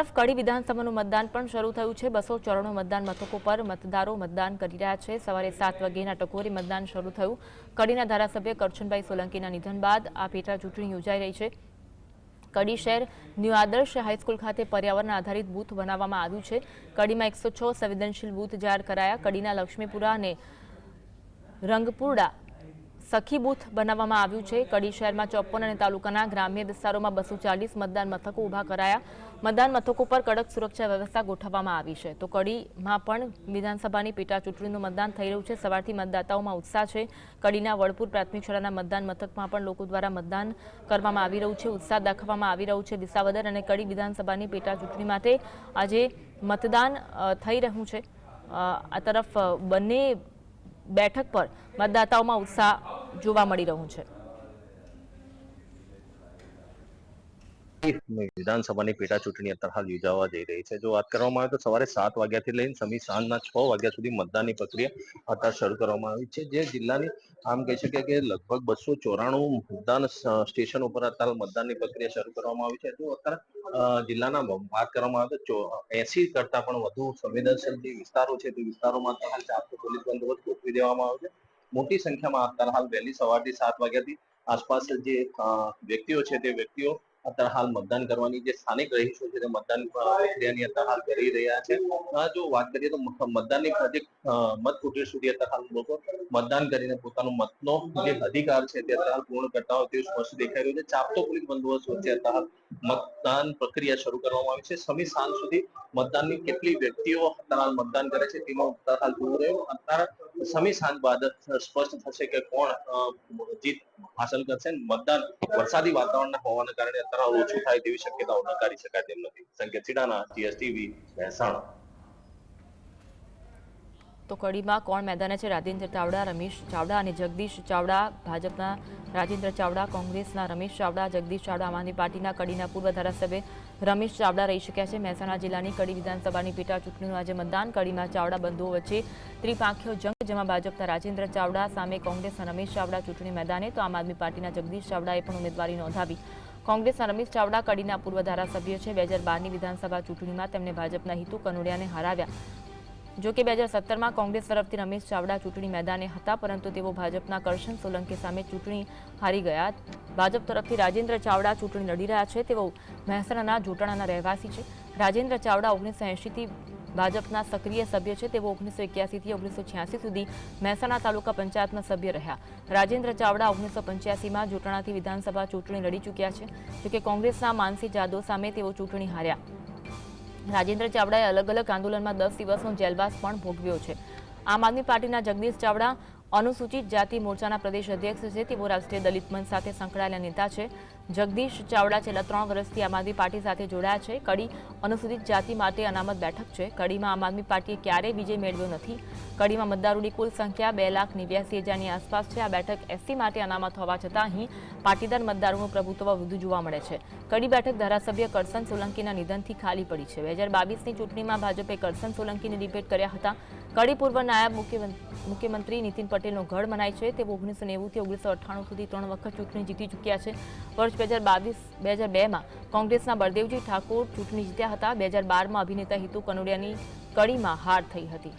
કડી વિધાનસભાનું મતદાન પણ શરૂ થયું છે। 294 મતદાન મથકો પર મતદારો મતદાન કરી રહ્યા છે। સવારે 7 વાગ્યાના ટકોરે મતદાન શરૂ થયું। કડીના ધારાસભ્ય કરશનભાઈ સોલંકીના નિધન બાદ આ પેટા ચૂંટણી યોજાઈ રહી છે। કડી શહેર ન્યૂ આદર્શ હાઈસ્કૂલ ખાતે પર્યાવરણ આધારિત બૂથ બનાવવામાં આવ્યું છે। કડીમાં 106 સંવેદનશીલ બૂથ જાહેર કરાયા। કડીના લક્ષ્મીપુરા અને રંગપુરડા સખી બૂથ બનાવવામાં આવ્યું છે। કડી શહેરમાં 54 અને તાલુકાના ગ્રામ્ય વિસ્તારોમાં 240 મતદાન મથકો ઊભા કરાયા। મતદાન મથકો પર કડક સુરક્ષા વ્યવસ્થા ગોઠવવામાં આવી છે। તો કડીમાં પણ વિધાનસભાની પેટા ચૂંટણીનું મતદાન થઈ રહ્યું છે। સવારથી મતદાતાઓમાં ઉત્સાહ છે। કડીના વડપુર પ્રાથમિક શાળાના મતદાન મથકમાં પણ લોકો દ્વારા મતદાન કરવામાં આવી રહ્યું છે। ઉત્સાહ દાખવવામાં આવી રહ્યું છે। વિસાવદર અને કડી વિધાનસભાની પેટા ચૂંટણી માટે આજે મતદાન થઈ રહ્યું છે। આ તરફ બંને બેઠક પર મતદાતાઓમાં ઉત્સાહ જોવા મળી રહ્યું છે। વિધાનસભાની પેટા ચૂંટણી અત્યારે હાલ યોજાવા જઈ રહી છે। જો વાત કરવામાં આવે તો સવારે 7 વાગ્યાથી લઈને સાંજના 6 વાગ્યા સુધી મતદાનની પ્રક્રિયા અત્યારે શરૂ કરવામાં આવી છે। જે જિલ્લાની આમ કહી શકાય કે લગભગ 294 મતદાન સ્ટેશન ઉપર અત્યારે મતદાનની પ્રક્રિયા શરૂ કરવામાં આવી છે। જો અત્યારે જિલ્લાના વાત કરવામાં આવે તો 80 કરતા પણ વધુ સંવેદનશીલ જે વિસ્તારો છે તે વિસ્તારોમાં હાલ 400 પોલીસ બંદોબસ્ત ગોઠવી દેવામાં આવ્યો છે। મોટી સંખ્યામાં અત્યારે હાલ વહેલી સવારથી 7 વાગ્યાથી આસપાસ જે વ્યક્તિઓ છે તે વ્યક્તિઓ અત્યારે હાલ મતદાન કરવાની જે સ્થાનિક રહીશો છે તે મતદાન પ્રક્રિયાની અત્યારે હાલ કરી રહ્યા છે। જો વાત કરીએ તો મતદાનની મત કુટીર સુધી અત્યારે હાલ લોકો મતદાન કરીને પોતાનો મતનો જે અધિકાર છે તે અત્યારે હાલ પૂર્ણ કરતા હોય તેવું સ્પષ્ટ દેખાઈ રહ્યું છે। ચાપતો પોલીસ બંદોબસ્ત વચ્ચે અત્યારે હાલ મતદાન પ્રક્રિયા શરૂ કરવામાં આવી છે। સમી સાંજ સુધી મતદાનની કેટલી વ્યક્તિઓ અત્યારે હાલ મતદાન કરે છે તેમાં અત્યારે હાલ જોવું રહ્યું। અત્યારે સમી સાંજ બાદ સ્પષ્ટ થશે કે કોણ જીત હાંસલ કરશે। મતદાન વરસાદી વાતાવરણના હોવાના કારણે અત્યારે ઓછું થાય તેવી શક્યતાઓ નકારી શકાય તેમ નથી। સંકેત સિડાના, જીએસટીવી, મહેસાણા। તો કડીમાં કોણ મેદાને છે? રાજેન્દ્ર ચાવડા, રમેશ ચાવડા અને જગદીશ ચાવડા। ભાજપના રાજેન્દ્ર ચાવડા, કોંગ્રેસના રમેશ ચાવડા, જગદીશ ચાવડા આમ આદમી પાર્ટીના કડીના પૂર્વ ધારાસભ્ય રમેશ ચાવડા રહી શક્યા છે। મહેસાણા જિલ્લાની કડી વિધાનસભાની પેટા ચૂંટણીનું આજે મતદાન। કડીમાં ચાવડા બંધુઓ વચ્ચે ત્રિપાંખીયો જંગ, જેમાં ભાજપના રાજેન્દ્ર ચાવડા સામે કોંગ્રેસના રમેશ ચાવડા ચૂંટણી મેદાને, તો આમ આદમી પાર્ટીના જગદીશ ચાવડાએ પણ ઉમેદવારી નોંધાવી। કોંગ્રેસના રમેશ ચાવડા કડીના પૂર્વ ધારાસભ્ય છે। 2012ની વિધાનસભા ચૂંટણીમાં તેમણે ભાજપના હિતુ કનોડિયાને હરાવ્યા। જો કે 2017માં કોંગ્રેસ તરફથી રમેશ ચાવડા ચૂંટણી મેદાને હતા, પરંતુ તેઓ ભાજપના કરશન સોલંકી સામે ચૂંટણી હારી ગયા। ભાજપ તરફથી રાજેન્દ્ર ચાવડા ચૂંટણી લડી રહ્યા છે। તેઓ મહેસાણાના જોટાણાના રહેવાસી છે। રાજેન્દ્ર ચાવડા 1980થી ભાજપના સક્રિય સભ્ય છે। તેઓ 1981થી 1986 સુધી મહેસાણા તાલુકા પંચાયતના સભ્ય રહ્યા। રાજેન્દ્ર ચાવડા 1985માં જોટાણાથી વિધાનસભા ચૂંટણી લડી ચૂક્યા છે। જોકે કોંગ્રેસના માનસી જાદવ સામે તેઓ ચૂંટણી હાર્યા। રાજેન્દ્ર ચાવડાએ અલગ અલગ આંદોલનમાં 10 દિવસનો જેલવાસ પણ ભોગવ્યો છે। આમ આદમી પાર્ટીના જગદીશ ચાવડા અનુસૂચિત જાતિ મોરચાના પ્રદેશ અધ્યક્ષ છે। તેઓ રાષ્ટ્રીય દલિત મંચ સાથે સંકળાયેલા નેતા છે। જગદીશ ચાવડા છેલ્લા 3 વર્ષથી આમ આદમી પાર્ટી સાથે જોડાયા છે। કડી અનુસૂચિત જાતિ માટે અનામત બેઠક છે। કડીમાં આમ આદમી પાર્ટીએ ક્યારેય વિજય મેળવ્યો નથી। કડીમાં મતદારોની કુલ સંખ્યા 2,89,000ની આસપાસ છે। આ બેઠક એસસી માટે અનામત હોવા છતાં અહીં પાટીદાર મતદારોનું પ્રભુત્વ વધુ જોવા મળે છે। કડી બેઠક ધારાસભ્ય કરશન સોલંકીના નિધનથી ખાલી પડી છે। 2022ની ચૂંટણીમાં ભાજપે કરશન સોલંકીને ડિબેટ કર્યા હતા। કડી પૂર્વ નાયબ મુખ્યમંત્રી નીતિન પટેલનો ગઢ મનાય છે। તેઓ 1990થી 1998 સુધી 3 વખત ચૂંટણી જીતી ચૂક્યા છે। વર્ષ 2002માં કોંગ્રેસના બળદેવજી ઠાકોર ચૂંટણી જીત્યા હતા। 2012માં અભિનેતા હિતુ કનોડિયાની કડીમાં હાર થઈ હતી।